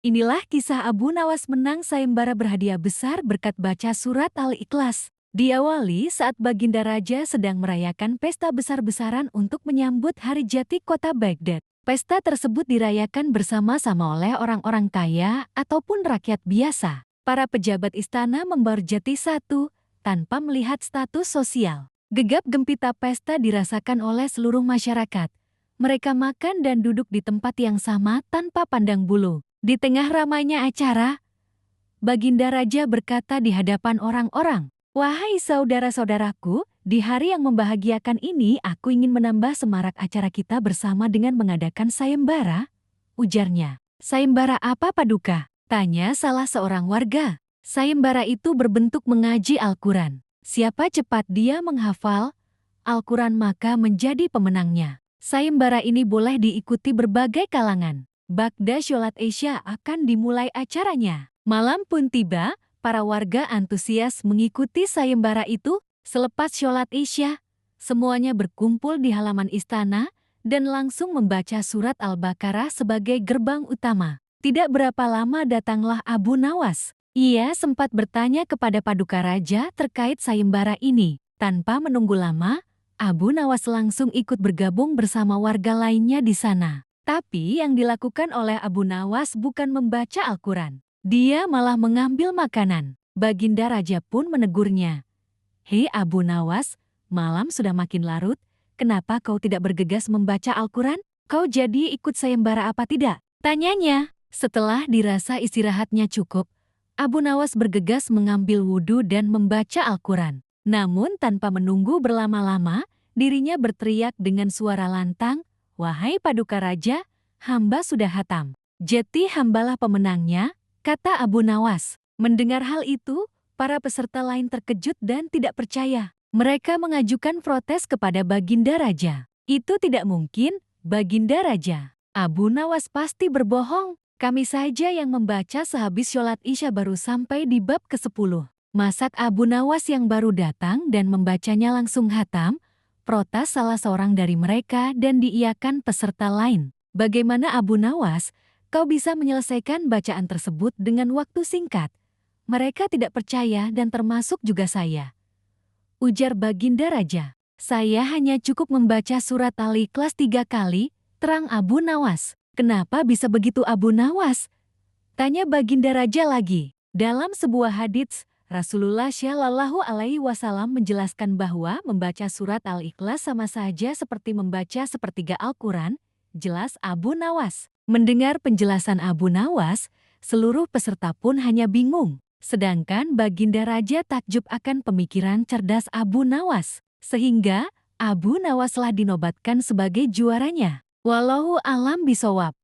Inilah kisah Abu Nawas menang sayembara berhadiah besar berkat baca surat Al-Ikhlas. Diawali saat Baginda Raja sedang merayakan pesta besar-besaran untuk menyambut Hari Jati Kota Baghdad. Pesta tersebut dirayakan bersama-sama oleh orang-orang kaya ataupun rakyat biasa. Para pejabat istana membaur jati satu tanpa melihat status sosial. Gegap gempita pesta dirasakan oleh seluruh masyarakat. Mereka makan dan duduk di tempat yang sama tanpa pandang bulu. Di tengah ramainya acara, Baginda Raja berkata di hadapan orang-orang, "Wahai saudara-saudaraku, di hari yang membahagiakan ini aku ingin menambah semarak acara kita bersama dengan mengadakan sayembara," ujarnya. "Sayembara apa, Paduka?" tanya salah seorang warga. Sayembara itu berbentuk mengaji Al-Quran. Siapa cepat dia menghafal Al-Quran maka menjadi pemenangnya. Sayembara ini boleh diikuti berbagai kalangan. Bagda sholat Isya akan dimulai acaranya. Malam pun tiba, para warga antusias mengikuti sayembara itu. Selepas sholat Isya, semuanya berkumpul di halaman istana dan langsung membaca surat Al-Baqarah sebagai gerbang utama. Tidak berapa lama datanglah Abu Nawas. Ia sempat bertanya kepada Paduka Raja terkait sayembara ini. Tanpa menunggu lama, Abu Nawas langsung ikut bergabung bersama warga lainnya di sana. Tapi yang dilakukan oleh Abu Nawas bukan membaca Al-Quran. Dia malah mengambil makanan. Baginda Raja pun menegurnya. "Hei Abu Nawas, malam sudah makin larut. Kenapa kau tidak bergegas membaca Al-Quran? Kau jadi ikut sayembara apa tidak?" tanyanya. Setelah dirasa istirahatnya cukup, Abu Nawas bergegas mengambil wudhu dan membaca Al-Quran. Namun tanpa menunggu berlama-lama, dirinya berteriak dengan suara lantang, "Wahai Paduka Raja, hamba sudah hatam. Jati hambalah pemenangnya," kata Abu Nawas. Mendengar hal itu, para peserta lain terkejut dan tidak percaya. Mereka mengajukan protes kepada Baginda Raja. "Itu tidak mungkin, Baginda Raja. Abu Nawas pasti berbohong. Kami saja yang membaca sehabis sholat Isya baru sampai di bab ke-10. Masak Abu Nawas yang baru datang dan membacanya langsung hatam?" Protes salah seorang dari mereka dan diiyakan peserta lain. "Bagaimana Abu Nawas, kau bisa menyelesaikan bacaan tersebut dengan waktu singkat?" "Mereka tidak percaya dan termasuk juga saya," ujar Baginda Raja. "Saya hanya cukup membaca surat Al-Ikhlas 3 kali," terang Abu Nawas. "Kenapa bisa begitu Abu Nawas?" tanya Baginda Raja lagi. Dalam sebuah hadits, Rasulullah Shallallahu Alaihi Wasallam menjelaskan bahwa membaca surat Al-Ikhlas sama saja seperti membaca sepertiga Al-Quran, jelas Abu Nawas. Mendengar penjelasan Abu Nawas, seluruh peserta pun hanya bingung. Sedangkan Baginda Raja takjub akan pemikiran cerdas Abu Nawas. Sehingga Abu Nawaslah dinobatkan sebagai juaranya. Wallahu a'lam bishawab.